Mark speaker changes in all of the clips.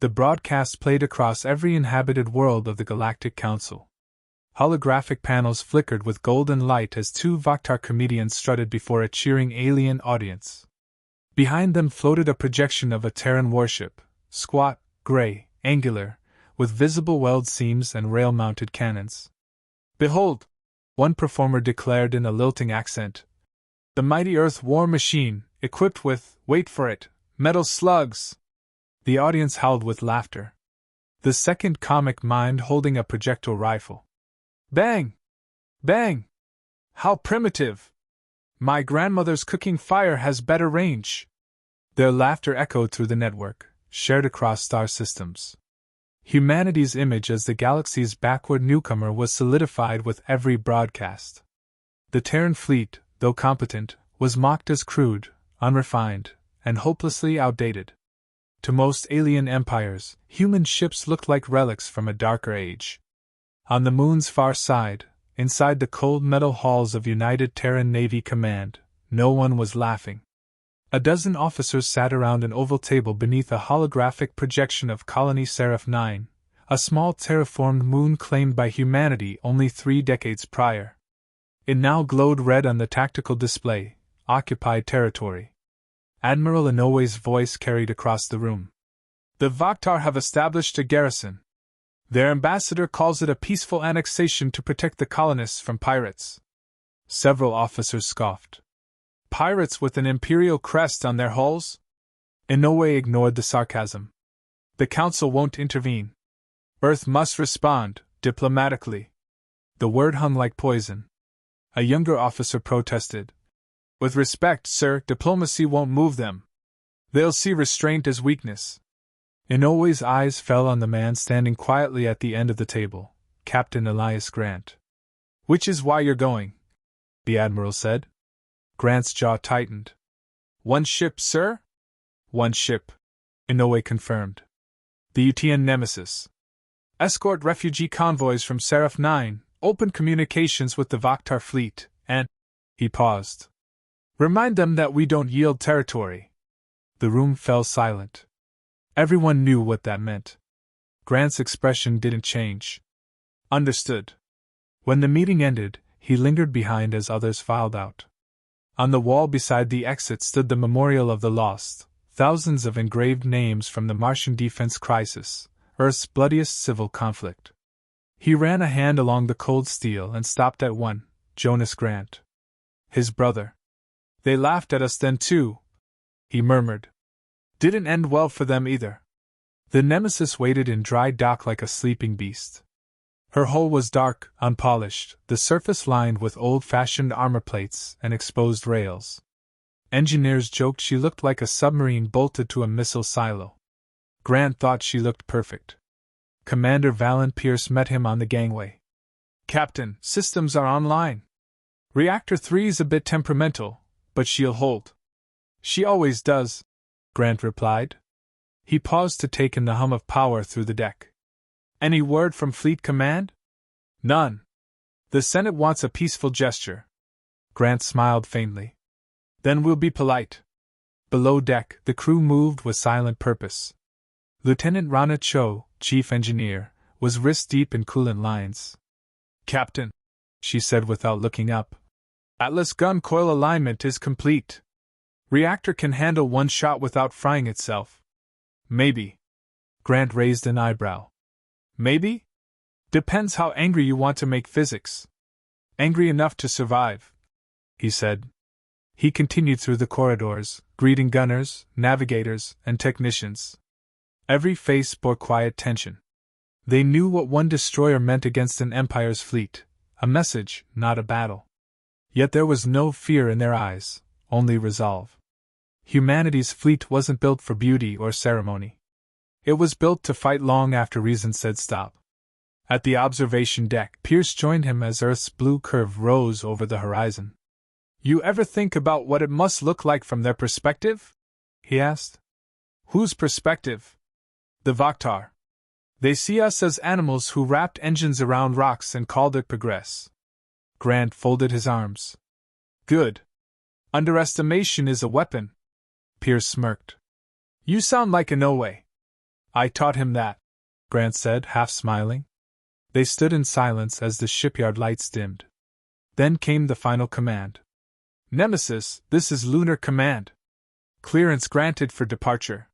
Speaker 1: The broadcast played across every inhabited world of the Galactic Council. Holographic panels flickered with golden light as two Vaktar comedians strutted before a cheering alien audience. Behind them floated a projection of a Terran warship, squat, gray, angular, with visible weld seams and rail-mounted cannons. "Behold," one performer declared in a lilting accent, "the mighty Earth war machine, equipped with, wait for it, metal slugs!" The audience howled with laughter. The second comic mimed holding a projectile rifle. "Bang! Bang! How primitive! My grandmother's cooking fire has better range!" Their laughter echoed through the network, shared across star systems. Humanity's image as the galaxy's backward newcomer was solidified with every broadcast. The Terran fleet, though competent, was mocked as crude, unrefined, and hopelessly outdated. To most alien empires, human ships looked like relics from a darker age. On the moon's far side, inside the cold metal halls of United Terran Navy Command, no one was laughing. A dozen officers sat around an oval table beneath a holographic projection of Colony Seraph 9, a small terraformed moon claimed by humanity only 3 decades prior. It now glowed red on the tactical display, occupied territory. Admiral Inouye's voice carried across the room. "The Vaktar have established a garrison. Their ambassador calls it a peaceful annexation to protect the colonists from pirates." Several officers scoffed. "Pirates with an imperial crest on their hulls?" Inouye ignored the sarcasm. "The Council won't intervene. Earth must respond, diplomatically." The word hung like poison. A younger officer protested. "With respect, sir, diplomacy won't move them. They'll see restraint as weakness." Inouye's eyes fell on the man standing quietly at the end of the table, Captain Elias Grant. "Which is why you're going," the Admiral said. Grant's jaw tightened. "One ship, sir?" "One ship," Inouye confirmed. "The UTN Nemesis. Escort refugee convoys from Seraph 9, open communications with the Vaktar fleet, and—" He paused. "Remind them that we don't yield territory." The room fell silent. Everyone knew what that meant. Grant's expression didn't change. "Understood." When the meeting ended, he lingered behind as others filed out. On the wall beside the exit stood the Memorial of the Lost, thousands of engraved names from the Martian Defense Crisis, Earth's bloodiest civil conflict. He ran a hand along the cold steel and stopped at one, Jonas Grant. His brother. "They laughed at us then too," he murmured. "Didn't end well for them either." The Nemesis waited in dry dock like a sleeping beast. Her hull was dark, unpolished, the surface lined with old-fashioned armor plates and exposed rails. Engineers joked she looked like a submarine bolted to a missile silo. Grant thought she looked perfect. Commander Valen Pierce met him on the gangway. "Captain, systems are online. Reactor 3's a bit temperamental, but she'll hold." "She always does," Grant replied. He paused to take in the hum of power through the deck. "Any word from Fleet Command?" "None. The Senate wants a peaceful gesture." Grant smiled faintly. "Then we'll be polite." Below deck, the crew moved with silent purpose. Lieutenant Rana Cho, chief engineer, was wrist-deep in coolant lines. "Captain," she said without looking up, "Atlas gun coil alignment is complete. Reactor can handle one shot without frying itself." "Maybe." Grant raised an eyebrow. "Maybe? Depends how angry you want to make physics." "Angry enough to survive," he said. He continued through the corridors, greeting gunners, navigators, and technicians. Every face bore quiet tension. They knew what one destroyer meant against an Empire's fleet, a message, not a battle. Yet there was no fear in their eyes, only resolve. Humanity's fleet wasn't built for beauty or ceremony. It was built to fight long after reason said stop. At the observation deck, Pierce joined him as Earth's blue curve rose over the horizon. "You ever think about what it must look like from their perspective?" he asked. "Whose perspective?" "The Vaktar. They see us as animals who wrapped engines around rocks and called it progress." Grant folded his arms. "Good. Underestimation is a weapon." Pierce smirked. "You sound like Inouye." I taught him that, Grant said, half smiling. They stood in silence as the shipyard lights dimmed. Then came the final command. Nemesis, this is Lunar Command. Clearance granted for departure.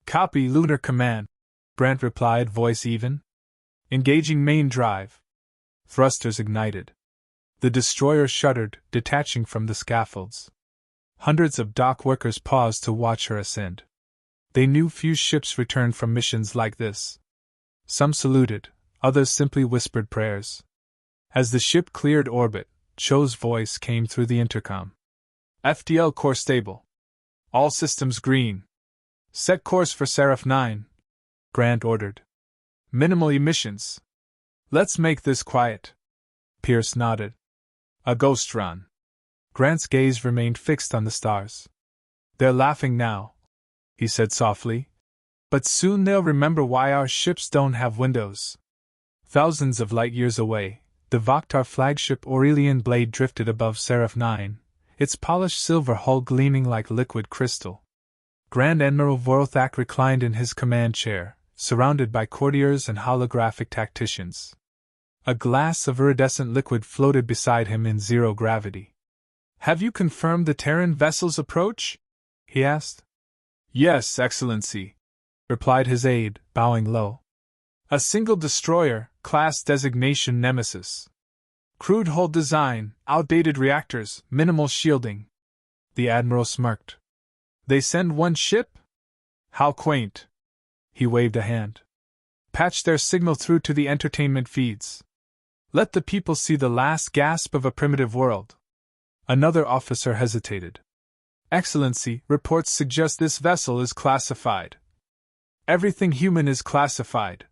Speaker 1: Copy, Lunar Command, Grant replied, voice even. Engaging main drive. Thrusters ignited. The destroyer shuddered, detaching from the scaffolds. Hundreds of dock workers paused to watch her ascend. They knew few ships returned from missions like this. Some saluted, others simply whispered prayers. As the ship cleared orbit, Cho's voice came through the intercom. FTL core stable. All systems green. Set course for Seraph 9, Grant ordered. Minimal emissions. Let's make this quiet. Pierce nodded. A ghost run. Grant's gaze remained fixed on the stars. They're laughing now, he said softly. But soon they'll remember why our ships don't have windows. Thousands of light years away, the Vaktar flagship Aurelian Blade drifted above Seraph 9, its polished silver hull gleaming like liquid crystal. Grand Admiral Vorothak reclined in his command chair, surrounded by courtiers and holographic tacticians. A glass of iridescent liquid floated beside him in zero gravity. Have you confirmed the Terran vessel's approach? He asked. Yes, Excellency, replied his aide, bowing low. A single destroyer, class designation Nemesis. Crude hull design, outdated reactors, minimal shielding. The Admiral smirked. They send one ship? How quaint. He waved a hand. Patch their signal through to the entertainment feeds. Let the people see the last gasp of a primitive world. Another officer hesitated. Excellency, reports suggest this vessel is classified. Everything human is classified,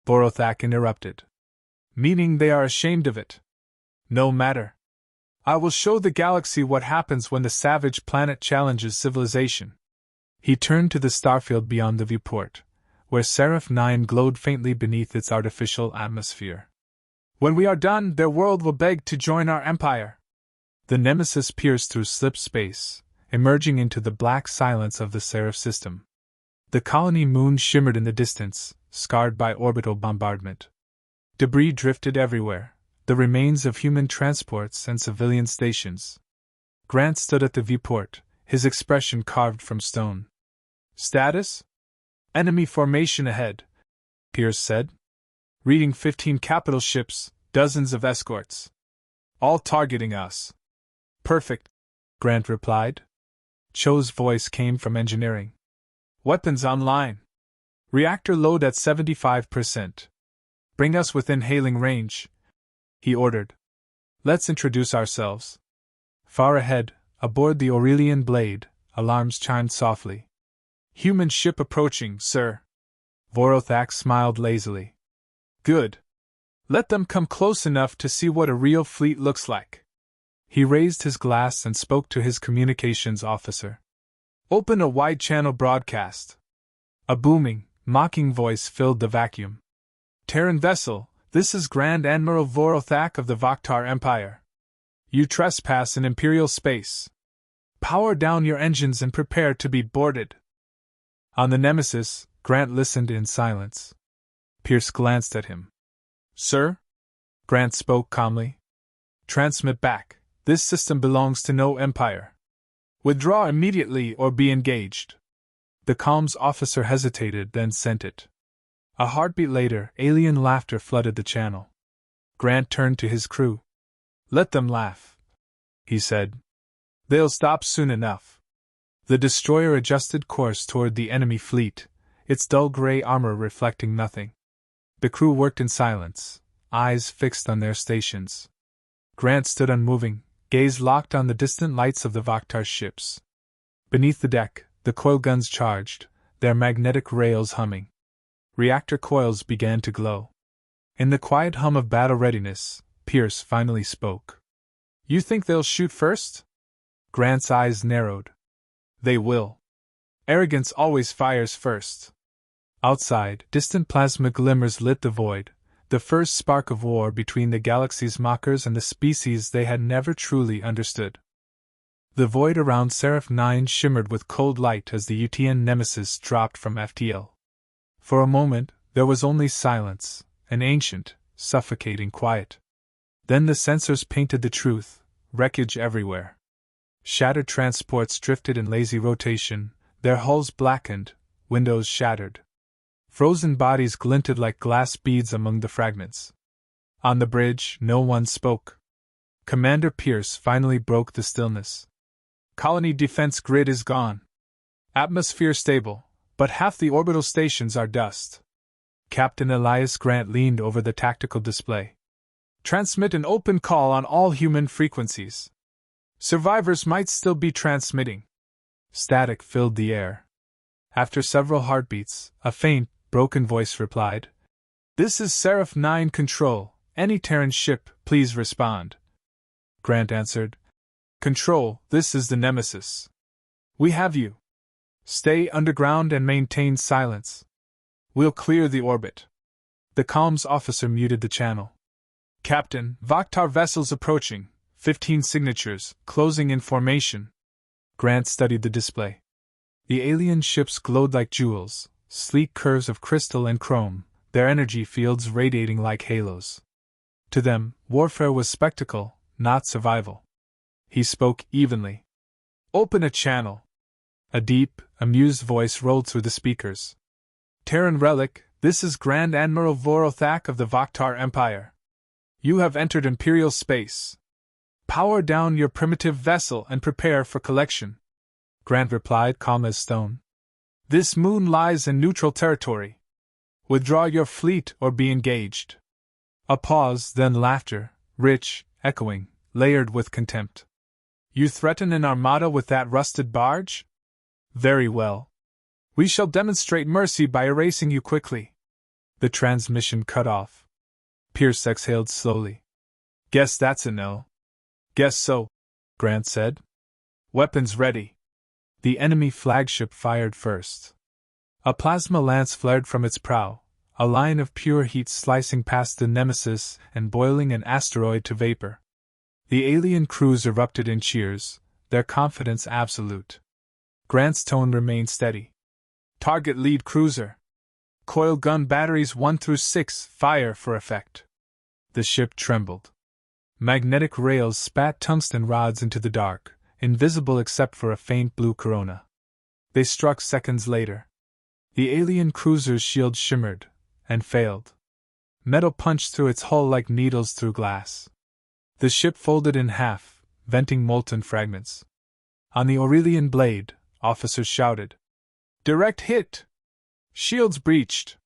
Speaker 1: Vorothak interrupted. Meaning they are ashamed of it. No matter. I will show the galaxy what happens when the savage planet challenges civilization. He turned to the starfield beyond the viewport, where Seraph 9 glowed faintly beneath its artificial atmosphere. When we are done, their world will beg to join our empire. The Nemesis pierced through slip space, emerging into the black silence of the Seraph system. The colony moon shimmered in the distance, scarred by orbital bombardment. Debris drifted everywhere, the remains of human transports and civilian stations. Grant stood at the viewport, his expression carved from stone. Status? Enemy formation ahead, Pierce said. Reading 15 capital ships, dozens of escorts. All targeting us. Perfect, Grant replied. Cho's voice came from engineering. Weapons online. Reactor load at 75%. Bring us within hailing range, he ordered. Let's introduce ourselves. Far ahead, aboard the Aurelian Blade, alarms chimed softly. Human ship approaching, sir. Vorothak smiled lazily. Good. Let them come close enough to see what a real fleet looks like. He raised his glass and spoke to his communications officer. Open a wide-channel broadcast. A booming, mocking voice filled the vacuum. Terran vessel, this is Grand Admiral Vorothak of the Vaktar Empire. You trespass in Imperial space. Power down your engines and prepare to be boarded. On the Nemesis, Grant listened in silence. Pierce glanced at him. Sir? Grant spoke calmly. Transmit back. This system belongs to no empire. Withdraw immediately or be engaged. The comms officer hesitated, then sent it. A heartbeat later, alien laughter flooded the channel. Grant turned to his crew. Let them laugh, he said. They'll stop soon enough. The destroyer adjusted course toward the enemy fleet, its dull gray armor reflecting nothing. The crew worked in silence, eyes fixed on their stations. Grant stood unmoving, gaze locked on the distant lights of the Vaktar ships. Beneath the deck, the coil guns charged, their magnetic rails humming. Reactor coils began to glow. In the quiet hum of battle readiness, Pierce finally spoke. You think they'll shoot first? Grant's eyes narrowed. They will. Arrogance always fires first. Outside, distant plasma glimmers lit the void, the first spark of war between the galaxy's mockers and the species they had never truly understood. The void around Seraph 9 shimmered with cold light as the UTN Nemesis dropped from FTL. For a moment, there was only silence, an ancient, suffocating quiet. Then the sensors painted the truth: wreckage everywhere. Shattered transports drifted in lazy rotation, their hulls blackened, windows shattered. Frozen bodies glinted like glass beads among the fragments. On the bridge, no one spoke. Commander Pierce finally broke the stillness. Colony defense grid is gone. Atmosphere stable, but half the orbital stations are dust. Captain Elias Grant leaned over the tactical display. Transmit an open call on all human frequencies. Survivors might still be transmitting. Static filled the air. After several heartbeats, a faint, broken voice replied, "This is Seraph 9 Control. Any Terran ship, please respond." Grant answered, "Control, this is the Nemesis. We have you. Stay underground and maintain silence. We'll clear the orbit." The comms officer muted the channel. "Captain, Vaktar vessels approaching. 15 signatures, closing in formation." Grant studied the display. The alien ships glowed like jewels, sleek curves of crystal and chrome, their energy fields radiating like halos. To them, warfare was spectacle, not survival. He spoke evenly. "Open a channel." A deep, amused voice rolled through the speakers. "Terran Relic, this is Grand Admiral Vorothak of the Vaktar Empire. You have entered Imperial space. Power down your primitive vessel and prepare for collection." Grant replied, calm as stone. "This moon lies in neutral territory. Withdraw your fleet or be engaged." A pause, then laughter, rich, echoing, layered with contempt. "You threaten an armada with that rusted barge? Very well. We shall demonstrate mercy by erasing you quickly." The transmission cut off. Pierce exhaled slowly. "Guess that's a no." "Guess so," Grant said. "Weapons ready." The enemy flagship fired first. A plasma lance flared from its prow, a line of pure heat slicing past the Nemesis and boiling an asteroid to vapor. The alien crews erupted in cheers, their confidence absolute. Grant's tone remained steady. "Target lead cruiser. Coil gun batteries 1 through 6, fire for effect." The ship trembled. Magnetic rails spat tungsten rods into the dark, invisible except for a faint blue corona. They struck seconds later. The alien cruiser's shield shimmered, and failed. Metal punched through its hull like needles through glass. The ship folded in half, venting molten fragments. On the Aurelian blade, officers shouted, "Direct hit! Shields breached!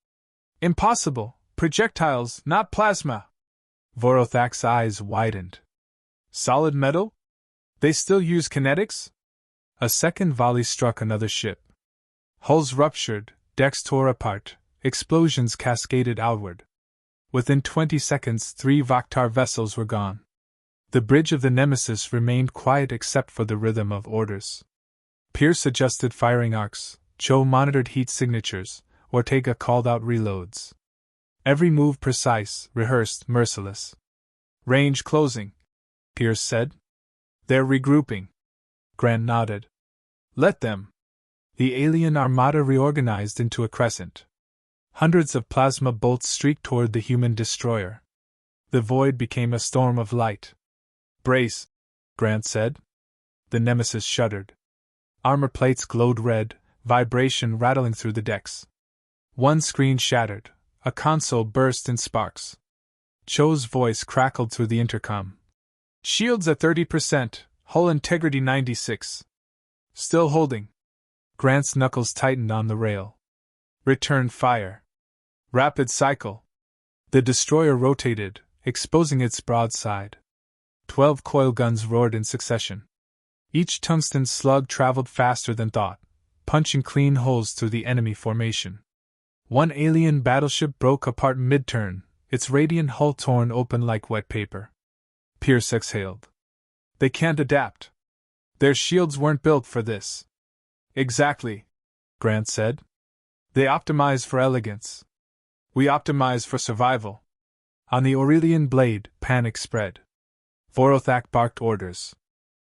Speaker 1: Impossible! Projectiles, not plasma!" Vorothak's eyes widened. "Solid metal? They still use kinetics?" A second volley struck another ship. Hulls ruptured, decks tore apart, explosions cascaded outward. Within 20 seconds, 3 Vaktar vessels were gone. The bridge of the Nemesis remained quiet except for the rhythm of orders. Pierce adjusted firing arcs, Cho monitored heat signatures, Ortega called out reloads. Every move precise, rehearsed, merciless. "Range closing," Pierce said. "They're regrouping." Grant nodded. "Let them." The alien armada reorganized into a crescent. Hundreds of plasma bolts streaked toward the human destroyer. The void became a storm of light. "Brace," Grant said. The Nemesis shuddered. Armor plates glowed red, vibration rattling through the decks. One screen shattered, a console burst in sparks. Cho's voice crackled through the intercom. "Shields at 30%, hull integrity 96. Still holding." Grant's knuckles tightened on the rail. "Return fire. Rapid cycle." The destroyer rotated, exposing its broadside. 12 coil guns roared in succession. Each tungsten slug traveled faster than thought, punching clean holes through the enemy formation. One alien battleship broke apart mid-turn, its radiant hull torn open like wet paper. Pierce exhaled. "They can't adapt. Their shields weren't built for this." "Exactly," Grant said. "They optimize for elegance. We optimize for survival." On the Aurelian blade, panic spread. Vorothak barked orders.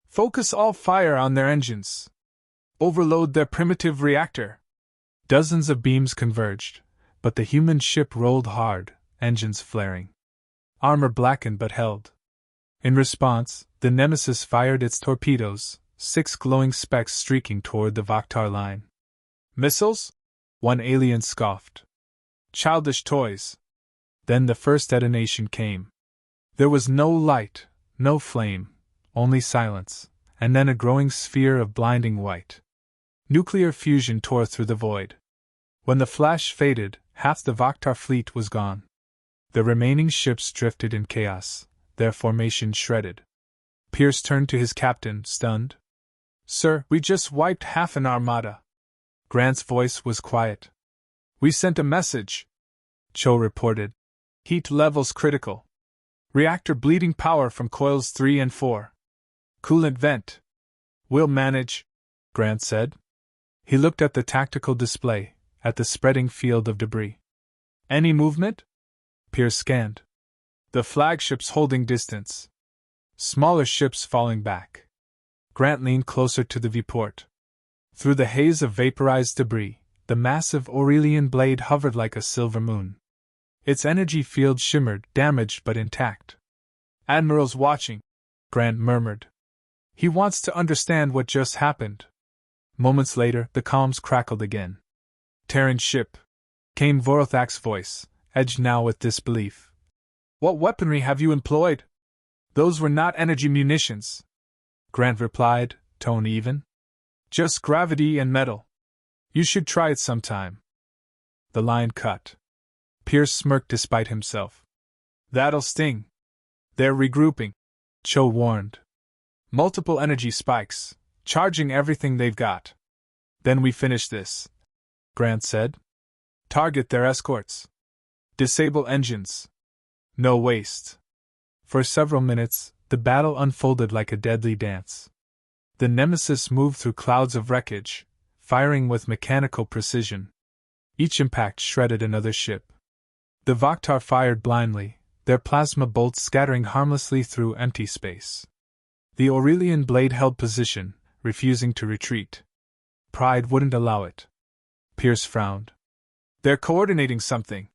Speaker 1: "Focus all fire on their engines. Overload their primitive reactor." Dozens of beams converged, but the human ship rolled hard, engines flaring. Armor blackened but held. In response, the Nemesis fired its torpedoes, 6 glowing specks streaking toward the Vaktar line. Missiles? One alien scoffed. Childish toys. Then the first detonation came. There was no light, no flame, only silence, and then a growing sphere of blinding white. Nuclear fusion tore through the void. When the flash faded, half the Vaktar fleet was gone. The remaining ships drifted in chaos, their formation shredded. Pierce turned to his captain, stunned. "Sir, we just wiped half an armada." Grant's voice was quiet. "We sent a message," Cho reported. "Heat levels critical. Reactor bleeding power from coils 3 and 4. Coolant vent." "We'll manage," Grant said. He looked at the tactical display, at the spreading field of debris. "Any movement?" Pierce scanned. "The flagships holding distance. Smaller ships falling back." Grant leaned closer to the viewport. Through the haze of vaporized debris, the massive Aurelian blade hovered like a silver moon. Its energy field shimmered, damaged but intact. "Admiral's watching," Grant murmured. "He wants to understand what just happened." Moments later, the comms crackled again. "Terran ship," came Vorothak's voice, edged now with disbelief. "What weaponry have you employed?" "Those were not energy munitions," Grant replied, tone even. "Just gravity and metal. You should try it sometime." The line cut. Pierce smirked despite himself. "That'll sting." "They're regrouping," Cho warned. "Multiple energy spikes, charging everything they've got." "Then we finish this," Grant said. "Target their escorts. Disable engines. No waste." For several minutes, the battle unfolded like a deadly dance. The Nemesis moved through clouds of wreckage, firing with mechanical precision. Each impact shredded another ship. The Vaktar fired blindly, their plasma bolts scattering harmlessly through empty space. The Aurelian blade held position, refusing to retreat. Pride wouldn't allow it. Pierce frowned. "They're coordinating something."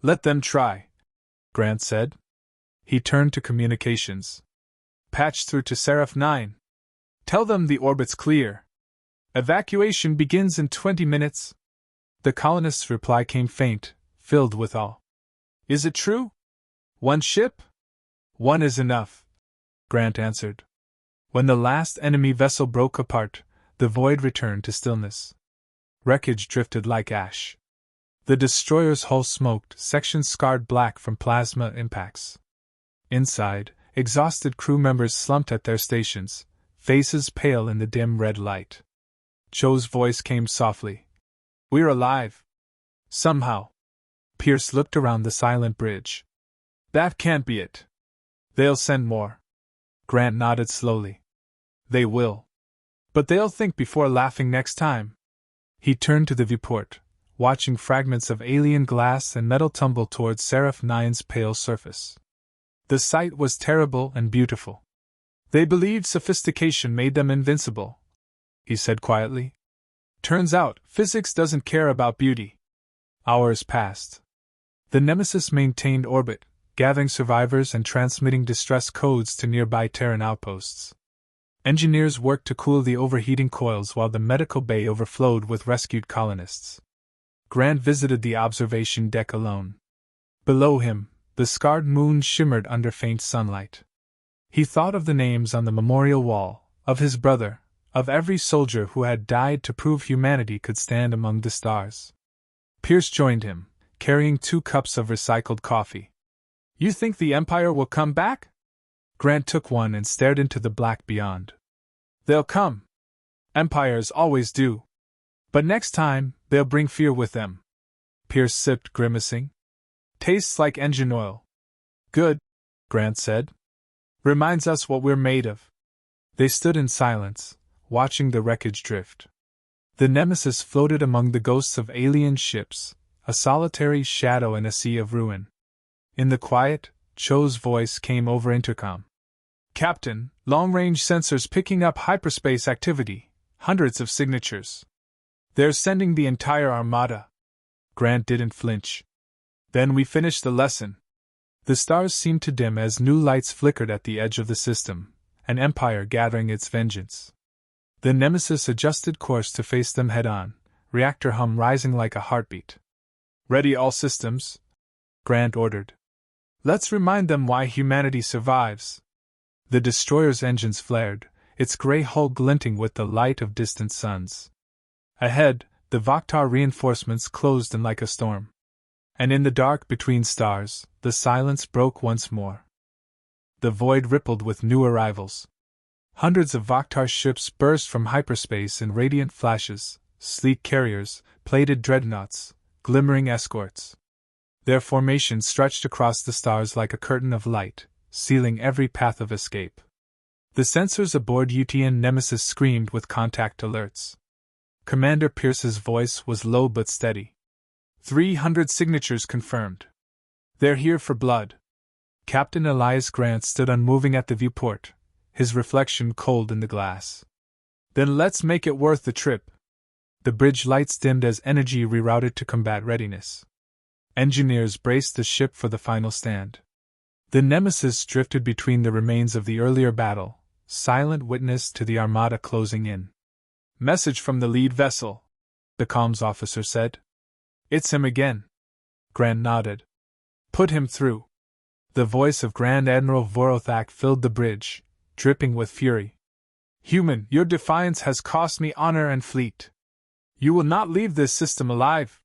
Speaker 1: "Let them try," Grant said. He turned to communications. "Patch through to Seraph 9. Tell them the orbit's clear. Evacuation begins in 20 minutes. The colonists' reply came faint, filled with awe. "Is it true? One ship?" "One is enough," Grant answered. When the last enemy vessel broke apart, the void returned to stillness. Wreckage drifted like ash. The destroyer's hull smoked, sections scarred black from plasma impacts. Inside, exhausted crew members slumped at their stations, faces pale in the dim red light. Cho's voice came softly. "We're alive. Somehow." Pierce looked around the silent bridge. "That can't be it. They'll send more." Grant nodded slowly. "They will. But they'll think before laughing next time." He turned to the viewport, watching fragments of alien glass and metal tumble towards Seraph 9's pale surface. The sight was terrible and beautiful. "They believed sophistication made them invincible," he said quietly. "Turns out, physics doesn't care about beauty." Hours passed. The Nemesis maintained orbit, gathering survivors and transmitting distress codes to nearby Terran outposts. Engineers worked to cool the overheating coils while the medical bay overflowed with rescued colonists. Grant visited the observation deck alone. Below him, the scarred moon shimmered under faint sunlight. He thought of the names on the memorial wall, of his brother, of every soldier who had died to prove humanity could stand among the stars. Pierce joined him, carrying 2 cups of recycled coffee. "You think the Empire will come back?" Grant took one and stared into the black beyond. "They'll come. Empires always do. But next time, they'll bring fear with them." Pierce sipped, grimacing. "Tastes like engine oil." "Good," Grant said. "Reminds us what we're made of." They stood in silence, watching the wreckage drift. The Nemesis floated among the ghosts of alien ships, a solitary shadow in a sea of ruin. In the quiet, Cho's voice came over intercom. "Captain, long-range sensors picking up hyperspace activity, hundreds of signatures. They're sending the entire armada." Grant didn't flinch. Then we finished the lesson. The stars seemed to dim as new lights flickered at the edge of the system, an empire gathering its vengeance. The Nemesis adjusted course to face them head-on, reactor hum rising like a heartbeat. Ready all systems, Grant ordered. Let's remind them why humanity survives. The destroyer's engines flared, its gray hull glinting with the light of distant suns. Ahead, the Vaktar reinforcements closed in like a storm. And in the dark between stars, the silence broke once more. The void rippled with new arrivals. Hundreds of Vaktar ships burst from hyperspace in radiant flashes, sleek carriers, plated dreadnoughts, glimmering escorts. Their formation stretched across the stars like a curtain of light, sealing every path of escape. The sensors aboard UTN Nemesis screamed with contact alerts. Commander Pierce's voice was low but steady. 300 signatures confirmed. They're here for blood. Captain Elias Grant stood unmoving at the viewport, his reflection cold in the glass. Then let's make it worth the trip. The bridge lights dimmed as energy rerouted to combat readiness. Engineers braced the ship for the final stand. The Nemesis drifted between the remains of the earlier battle, silent witness to the armada closing in. Message from the lead vessel, the comms officer said. It's him again. Grant nodded. Put him through. The voice of Grand Admiral Vorothak filled the bridge, dripping with fury. Human, your defiance has cost me honor and fleet. You will not leave this system alive.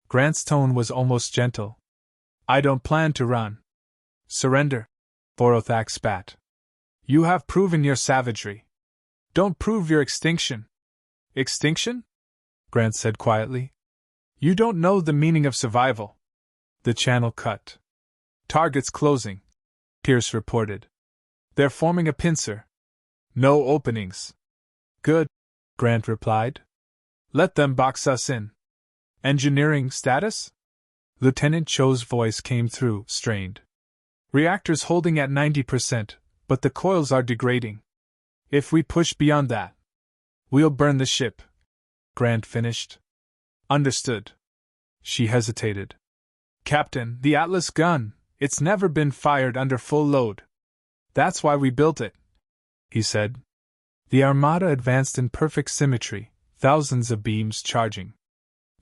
Speaker 1: Grant's tone was almost gentle. I don't plan to run. Surrender. Vorothak spat. You have proven your savagery. Don't prove your extinction. Extinction? Grant said quietly. You don't know the meaning of survival. The channel cut. Targets closing, Pierce reported. They're forming a pincer. No openings. Good, Grant replied. Let them box us in. Engineering status? Lieutenant Cho's voice came through, strained. Reactors holding at 90%, but the coils are degrading. If we push beyond that, we'll burn the ship. Grant finished. Understood. She hesitated. Captain, the Atlas gun, it's never been fired under full load. That's why we built it, he said. The armada advanced in perfect symmetry, thousands of beams charging.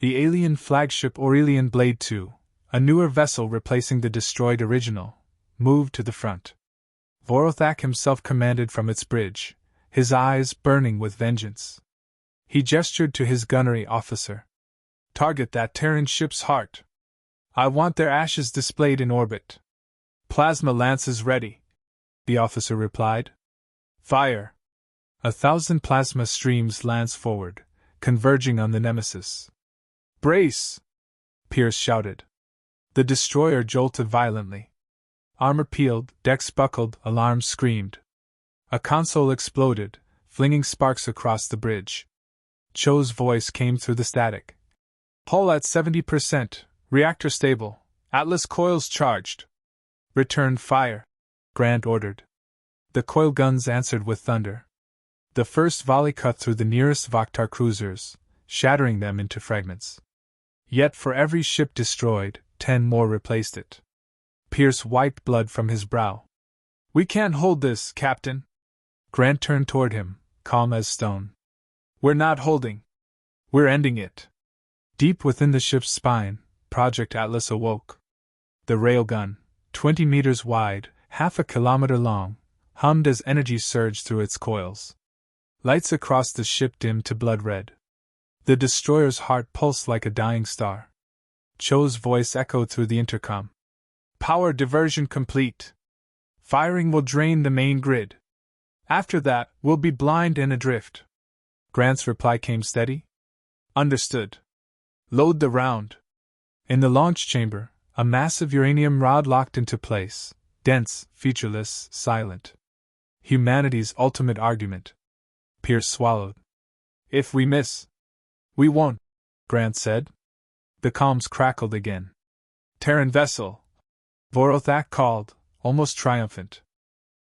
Speaker 1: The alien flagship Aurelian Blade II, a newer vessel replacing the destroyed original, moved to the front. Vorothak himself commanded from its bridge, his eyes burning with vengeance. He gestured to his gunnery officer. Target that Terran ship's heart. I want their ashes displayed in orbit. Plasma lances ready, the officer replied. Fire. 1,000 plasma streams lanced forward, converging on the Nemesis. Brace! Pierce shouted. The destroyer jolted violently. Armor peeled, decks buckled, alarms screamed. A console exploded, flinging sparks across the bridge. Cho's voice came through the static. Hull at 70%, reactor stable, Atlas coils charged. Return fire, Grant ordered. The coil guns answered with thunder. The first volley cut through the nearest Vaktar cruisers, shattering them into fragments. Yet for every ship destroyed, 10 more replaced it. Pierce wiped blood from his brow. We can't hold this, Captain. Grant turned toward him, calm as stone. We're not holding. We're ending it. Deep within the ship's spine, Project Atlas awoke. The railgun, 20 meters wide, half a kilometer long, hummed as energy surged through its coils. Lights across the ship dimmed to blood red. The destroyer's heart pulsed like a dying star. Cho's voice echoed through the intercom. Power diversion complete. Firing will drain the main grid. After that, we'll be blind and adrift. Grant's reply came steady. Understood. Load the round. In the launch chamber, a massive uranium rod locked into place, dense, featureless, silent. Humanity's ultimate argument. Pierce swallowed. If we miss, we won't, Grant said. The comms crackled again. Terran vessel, Vorothak called, almost triumphant.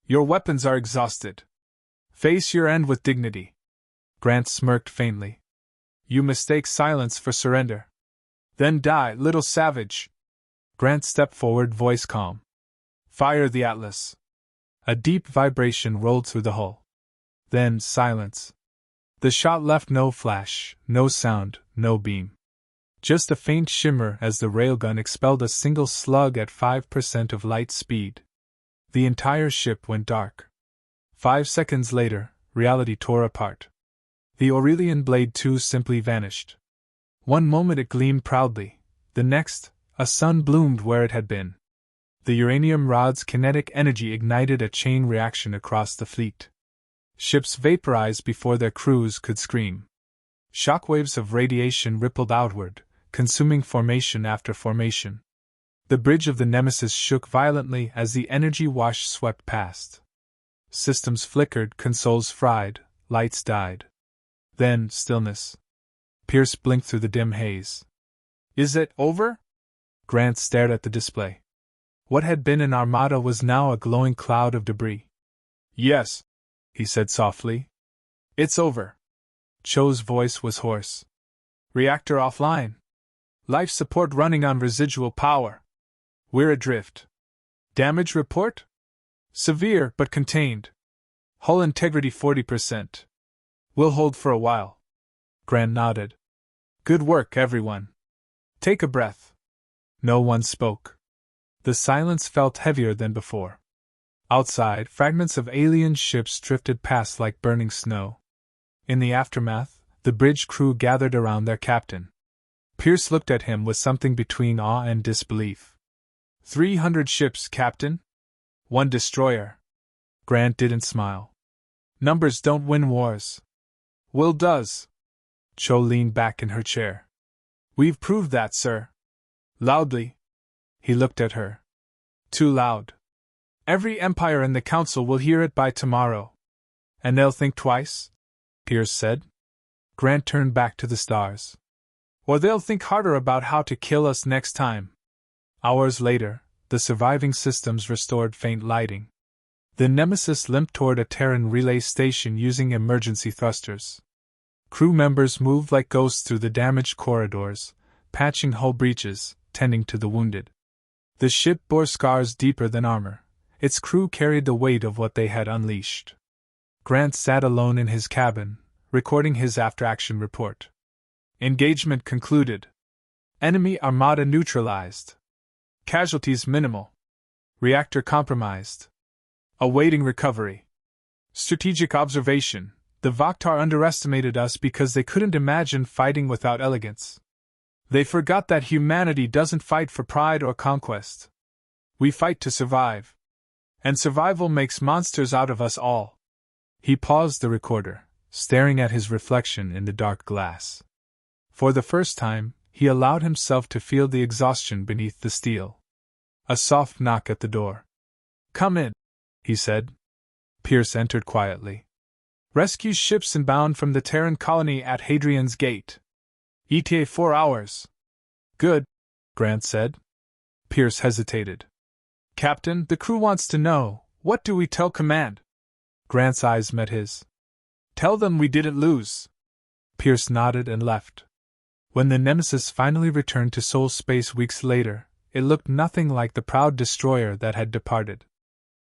Speaker 1: Your weapons are exhausted. Face your end with dignity. Grant smirked faintly. You mistake silence for surrender. Then die, little savage. Grant stepped forward, voice calm. Fire the Atlas. A deep vibration rolled through the hull. Then silence. The shot left no flash, no sound, no beam. Just a faint shimmer as the railgun expelled a single slug at 5% of light speed. The entire ship went dark. 5 seconds later, reality tore apart. The Aurelian Blade 2 simply vanished. One moment it gleamed proudly, the next, a sun bloomed where it had been. The uranium rod's kinetic energy ignited a chain reaction across the fleet. Ships vaporized before their crews could scream. Shockwaves of radiation rippled outward, consuming formation after formation. The bridge of the Nemesis shook violently as the energy wash swept past. Systems flickered, consoles fried, lights died. Then, stillness. Pierce blinked through the dim haze. Is it over? Grant stared at the display. What had been an armada was now a glowing cloud of debris. Yes, he said softly. It's over. Cho's voice was hoarse. Reactor offline. Life support running on residual power. We're adrift. Damage report? Severe but contained. Hull integrity 40%. We'll hold for a while. Grant nodded. Good work, everyone. Take a breath. No one spoke. The silence felt heavier than before. Outside, fragments of alien ships drifted past like burning snow. In the aftermath, the bridge crew gathered around their captain. Pierce looked at him with something between awe and disbelief. 300 ships, Captain? 1 destroyer. Grant didn't smile. Numbers don't win wars. Will does. Cho leaned back in her chair. We've proved that, sir. Loudly. He looked at her. Too loud. Every empire in the council will hear it by tomorrow. And they'll think twice? Pierce said. Grant turned back to the stars. Or they'll think harder about how to kill us next time. Hours later, the surviving systems restored faint lighting. The Nemesis limped toward a Terran relay station using emergency thrusters. Crew members moved like ghosts through the damaged corridors, patching hull breaches, tending to the wounded. The ship bore scars deeper than armor. Its crew carried the weight of what they had unleashed. Grant sat alone in his cabin, recording his after-action report. Engagement concluded. Enemy armada neutralized. Casualties minimal. Reactor compromised. Awaiting recovery. Strategic observation. The Vaktar underestimated us because they couldn't imagine fighting without elegance. They forgot that humanity doesn't fight for pride or conquest. We fight to survive. And survival makes monsters out of us all. He paused the recorder, staring at his reflection in the dark glass. For the first time, he allowed himself to feel the exhaustion beneath the steel. A soft knock at the door. Come in, he said. Pierce entered quietly. Rescue ships inbound from the Terran colony at Hadrian's Gate. ETA 4 hours. Good, Grant said. Pierce hesitated. Captain, the crew wants to know, what do we tell command? Grant's eyes met his. Tell them we didn't lose. Pierce nodded and left. When the Nemesis finally returned to Sol space weeks later, it looked nothing like the proud destroyer that had departed.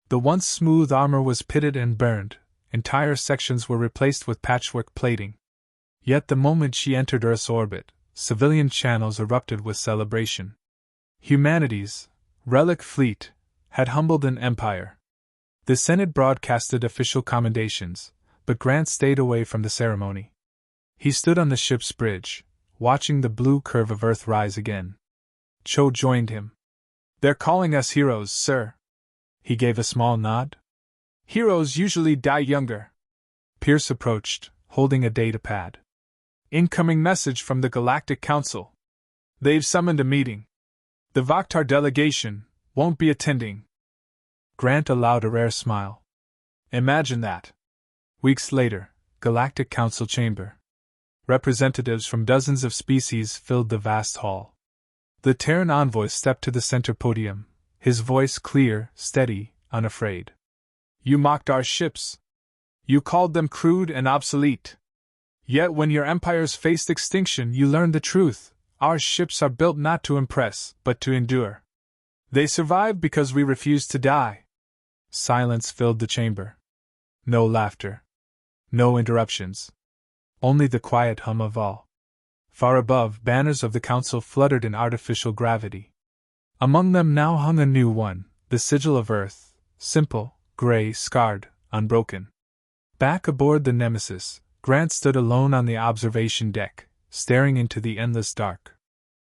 Speaker 1: The once smooth armor was pitted and burned, entire sections were replaced with patchwork plating. Yet the moment she entered Earth's orbit, civilian channels erupted with celebration. Humanity's relic fleet had humbled an empire. The Senate broadcasted official commendations, but Grant stayed away from the ceremony. He stood on the ship's bridge, watching the blue curve of Earth rise again. Cho joined him. They're calling us heroes, sir. He gave a small nod. Heroes usually die younger. Pierce approached, holding a datapad. Incoming message from the Galactic Council. They've summoned a meeting. The Vaktar delegation won't be attending. Grant allowed a rare smile. Imagine that. Weeks later, Galactic Council chamber. Representatives from dozens of species filled the vast hall. The Terran envoy stepped to the center podium, his voice clear, steady, unafraid. You mocked our ships. You called them crude and obsolete. Yet when your empires faced extinction, you learned the truth. Our ships are built not to impress, but to endure. They survive because we refuse to die. Silence filled the chamber. No laughter. No interruptions. Only the quiet hum of all. Far above, banners of the council fluttered in artificial gravity. Among them now hung a new one, the sigil of Earth, simple, gray, scarred, unbroken. Back aboard the Nemesis, Grant stood alone on the observation deck, staring into the endless dark.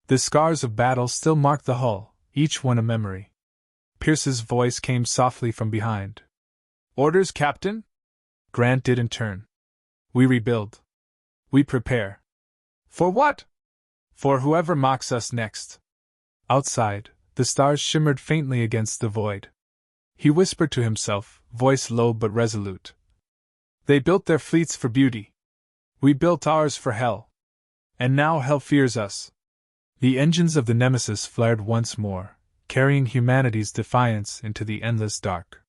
Speaker 1: The scars of battle still marked the hull, each one a memory. Pierce's voice came softly from behind. "Orders, Captain?" Grant didn't turn. "We rebuild. We prepare." "For what?" "For whoever mocks us next." Outside, the stars shimmered faintly against the void. He whispered to himself, voice low but resolute. "They built their fleets for beauty. We built ours for hell. And now hell fears us." The engines of the Nemesis flared once more, carrying humanity's defiance into the endless dark.